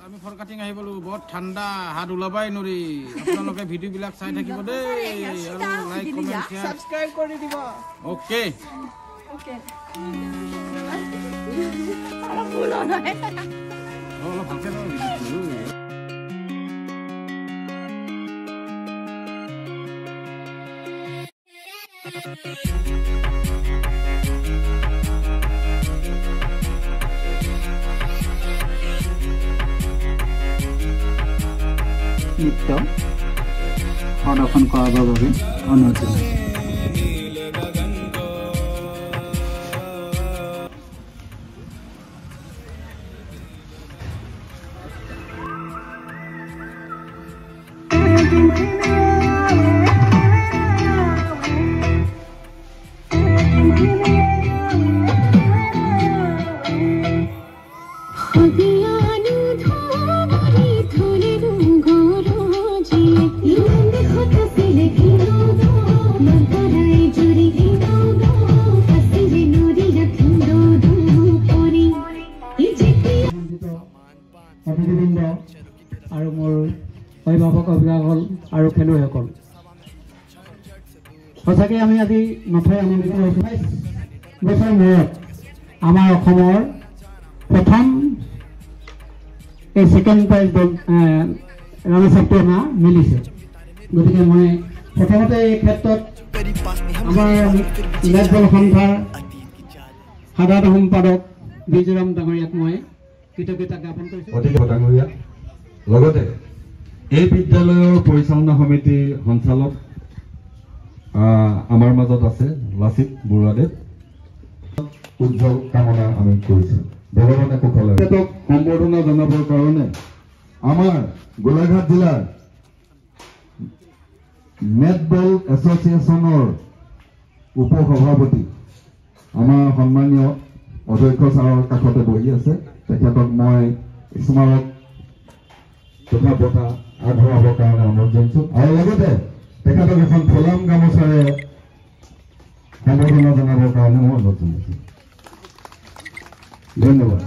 আমি ফৰকাটিং আহি পালো বহুত ঠাণ্ডা হাত ওলাবাই নৰি আপোনালোকে ভিডিও বিলাক চাই থাকিব দেই আৰু লাইক কমেন্ট শেয়াৰ সাবস্ক্ৰাইব কৰি দিব ওকে ওকে আৰু ভুল নহয় অলপ ভালকে নৃত্য প্ৰদৰ্শন কৰাৰ বাবে অনুৰোধ জনাইছোঁ। আৰু মোৰ অভিভাৱক অভিভাৱকসকল আৰু খেলুৱৈসকল সঁচাকৈ আমি আজি নথৈ আনন্দিত হৈছোঁ। ২২ বছৰ মূৰত আমাৰ অসমৰ প্ৰথম এই ছেকেণ্ড প্ৰাইজ ৰাণাৰ্ছআপটো আমাৰ মিলিছে। গতিকে মই প্ৰথমতে এই ক্ষেত্ৰত আমাৰ নেটবল সন্থাৰ সাধাৰণ সম্পাদক বিজুৰাম ডাঙৰীয়াক মই কৃতজ্ঞতা জ্ঞাপন কৰিছোঁ। অধিক ডাঙৰীয়া লগতে এই বিদ্যালয়ৰ পৰিচালনা সমিতিৰ সঞ্চালক আমাৰ মাজত আছে লাচিত বৰুৱাদেৱ উজ্জ্বল কামনা আমি কৰিছোঁ। ভগৱানে কুশলে তেখেতক সম্বৰ্ধনা জনাবৰ কাৰণে আমাৰ গোলাঘাট জিলাৰ নেটবল এছ'চিয়েশ্যনৰ উপসভাপতি আমাৰ সন্মানীয় অধ্যক্ষ ছাৰৰ কাষতে বহি আছে। তেখেতক মই স্মাৰক তথা বঁটা আগবঢ়াবৰ কাৰণে অনুৰোধ জনাইছোঁ আৰু লগতে তেখেতক এখন ফুলাম গামোচাৰে সম্বৰ্ধনা জনাবৰ কাৰণে মই অনুৰোধ জনাইছোঁ। ধন্যবাদ।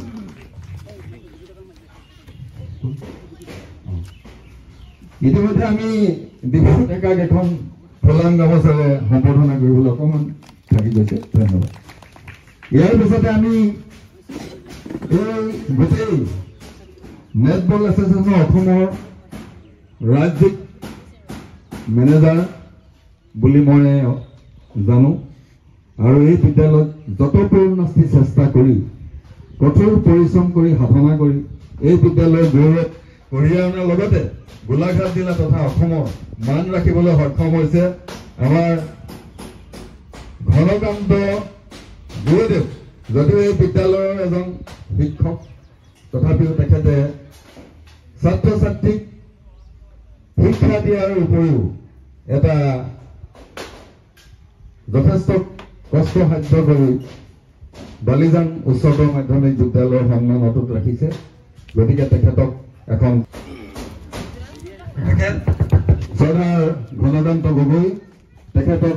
ইতিমধ্যে আমি বিহু ডেকাক এখন ফুলাম গামোচাৰে সম্বৰ্ধনা কৰিবলৈ অকণমান থাকি গৈছে। ধন্যবাদ। ইয়াৰ পিছতে আমি এই গোটেই নেটবল এছ'চিয়েশ্যন অসমৰ ৰাজ্যিক মেনেজাৰ বুলি মই জানো আৰু এই বিদ্যালয়ত যত পৰিমাণে চেষ্টা কৰি কঠোৰ পৰিশ্ৰম কৰি সাধনা কৰি এই বিদ্যালয়ৰ গৌৰৱ কঢ়িয়াই অনাৰ লগতে গোলাঘাট জিলা তথা অসমৰ মান ৰাখিবলৈ সক্ষম হৈছে আমাৰ ঘনকান্ত গুৰুদেৱ। যদিও এই বিদ্যালয়ৰ এজন শিক্ষক তথাপিও তেখেতে ছাত্ৰ ছাত্ৰীক শিক্ষা দিয়াৰ উপৰিও এটা যথেষ্ট কষ্টসাধ্য কৰি বালিজান উচ্চতৰ মাধ্যমিক বিদ্যালয়ৰ সন্মান অটুট ৰাখিছে। গতিকে তেখেতক এখন শ্ৰদ্ধাৰ ঘনকান্ত গগৈ তেখেতক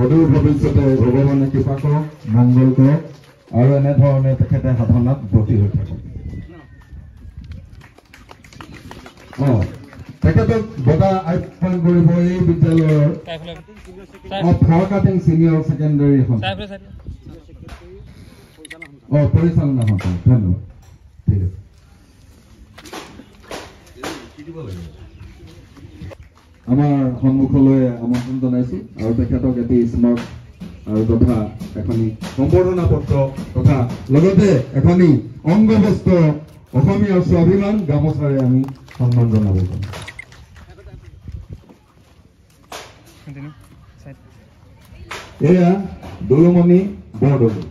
অদূৰ ভৱিষ্যতে ভগৱানে কৃপা কৰক, মংগল কৰক আৰু এনেধৰণে তেখেতে সাধনাত ব্ৰতী হৈ থাকক। তেখেতক বঁটা আহ্বান কৰিব এই বিদ্যালয়ৰ ফৰকাটিং ছিনিয়ৰ ছেকেণ্ডাৰী পৰিচালনা সন্থা। ধন্যবাদ। ঠিক আছে। আমাৰ সন্মুখলৈ আমন্ত্ৰণ জনাইছোঁ আৰু তেখেতক এটি স্মাৰক আৰু তথা এখনি সম্বৰ্ধনা পত্ৰ তথা লগতে এখনি অংগবস্ত্ৰ অসমীয়াৰ স্বাভিমান গামোচাৰে আমি সন্মান জনাব পাৰোঁ। এয়া দলুমণি বৰদলৈ।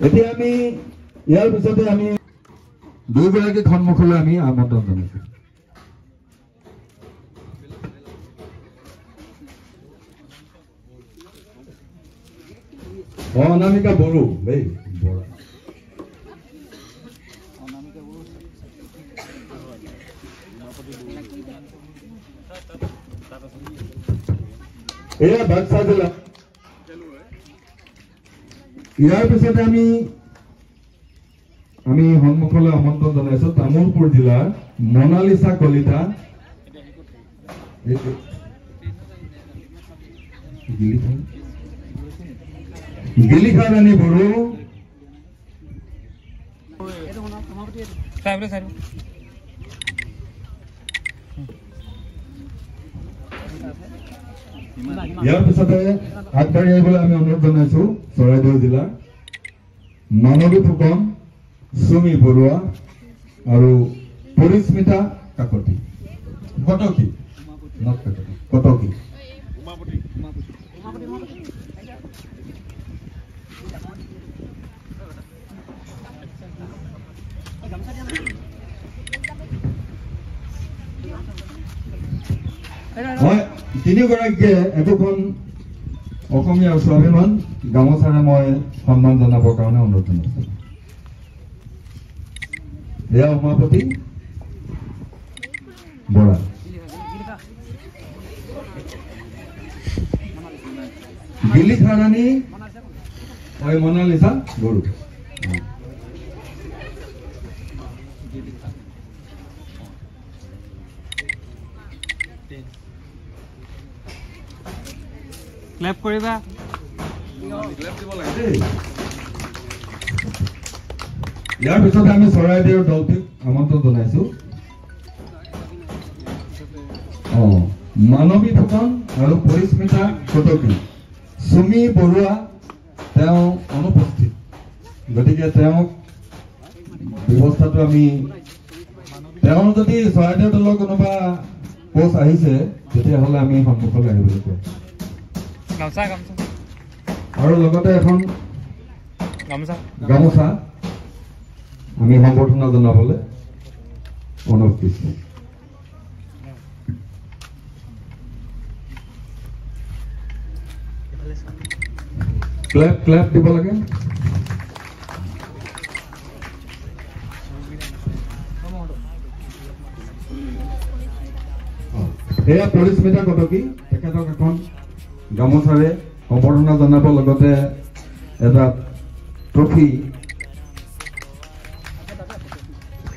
এতিয়া আমি ইয়াৰ পিছতে আমি দুয়োগৰাকীক সন্মুখলৈ আমি আমন্ত্ৰণ জনাইছোঁ। অনামিকা বড়ো দেই বৰা। এয়া বাক্সা জিলা ইয়াৰ পিছতে আমি সন্মুখলৈ আমন্ত্ৰণ জনাইছো তামুলপুৰ জিলাৰ মনালিসা কলিতা গিলিখা ৰাণী বড়ো ইয়াৰ পিছতে আগবাঢ়ি আহিবলৈ আমি অনুৰোধ জনাইছো চৰাইদেউ জিলাৰ মানৱী ফুকন সুমি বৰুৱা আৰু পৰিস্মিতা কাকতি কটকী মই তিনিগৰাকীয়ে একোখন অসমীয়া স্বাভিমান গামোচাৰে মই সন্মান জনাবৰ কাৰণে অনুৰোধ জনাইছো এয়া উমাপতি বৰা গিলিখা ৰাণী মনালিসা বড়ো ক্লেপ কৰিবা ইয়াৰ পিছতে আমি চৰাইদেউৰ দলটোক আমন্ত্ৰণ জনাইছো মানৱী ফুকন আৰু পৰিস্মিতা কটকী সুমি বৰুৱা তেওঁ অনুপস্থিত গতিকে তেওঁক ব্যৱস্থাটো আমি তেওঁ যদি চৰাইদেউ দলৰ কোনোবা কোচ আহিছে তেতিয়াহ'লে আমি সন্মুখলৈ আহিবলৈ কওঁ আৰু লগতে এখন গামোচা আমি সম্বৰ্ধনা জনাবলৈ অনুৰোধ কৰিছো ক্লেপ দিব লাগে এয়া পৰিস্মিতা কটকী তেখেতক এখন গামোচাৰে সম্বৰ্ধনা জনাব লগতে এটা ট্ৰফি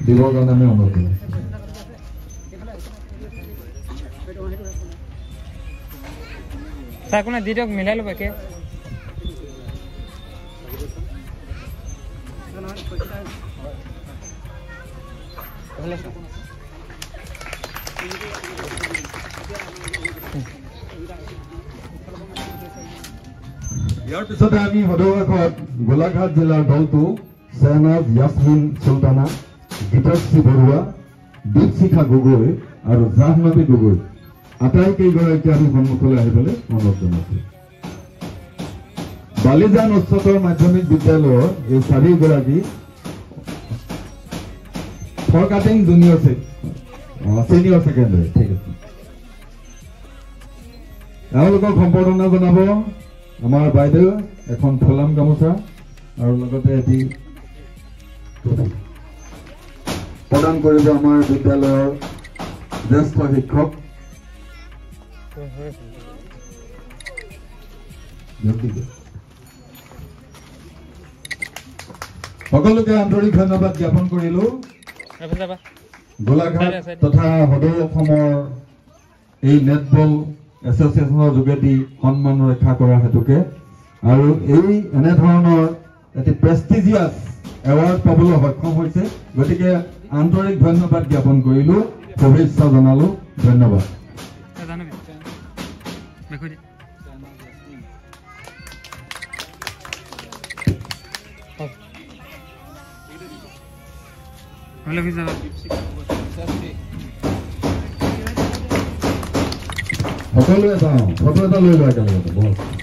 দিবৰ কাৰণে আমি অনুৰোধ জনাইছো কোনে দি দিয়ক মিলাই ল'ব একে ইয়াৰ পিছতে আমি সদৌ গোলাঘাট জিলাৰ দলটো চেহনাজ ইয়াসমিন চুলতানা গীতাশ্ৰী বৰুৱা দীপশিখা গগৈ আৰু জাহ্নৱী গগৈ আটাইকেইগৰাকী আমি সন্মুখলৈ আহিবলৈ অনুৰোধ জনাইছো বালিজান উচ্চতৰ মাধ্যমিক বিদ্যালয়ৰ এই চাৰিগৰাকী ফৰকাটিং চিনিয়ৰ ছেকেণ্ডাৰী ঠিক আছে এওঁলোকক সম্বৰ্ধনা জনাব আমাৰ বাইদেউ এখন ফুলাম গামোচা আৰু লগতে এটি প্ৰদান কৰিব আমাৰ বিদ্যালয়ৰ জ্যেষ্ঠ শিক্ষক সকলোকে আন্তৰিক ধন্যবাদ জ্ঞাপন কৰিলো গোলাঘাট তথা সদৌ অসমৰ এই নেটবল এছ'চিয়েশ্যনৰ যোগেদি সন্মান ৰক্ষা কৰা হেতুকে আৰু এই এনেধৰণৰ এটি প্ৰেষ্টিজিয়াছ এৱাৰ্ড পাবলৈ সক্ষম হৈছে গতিকে আন্তৰিক ধন্যবাদ জ্ঞাপন কৰিলো শুভেচ্ছা জনালো ধন্যবাদ সকলোৱে যাওঁ ফটো এটা লৈ লোৱা একেলগতে বহুত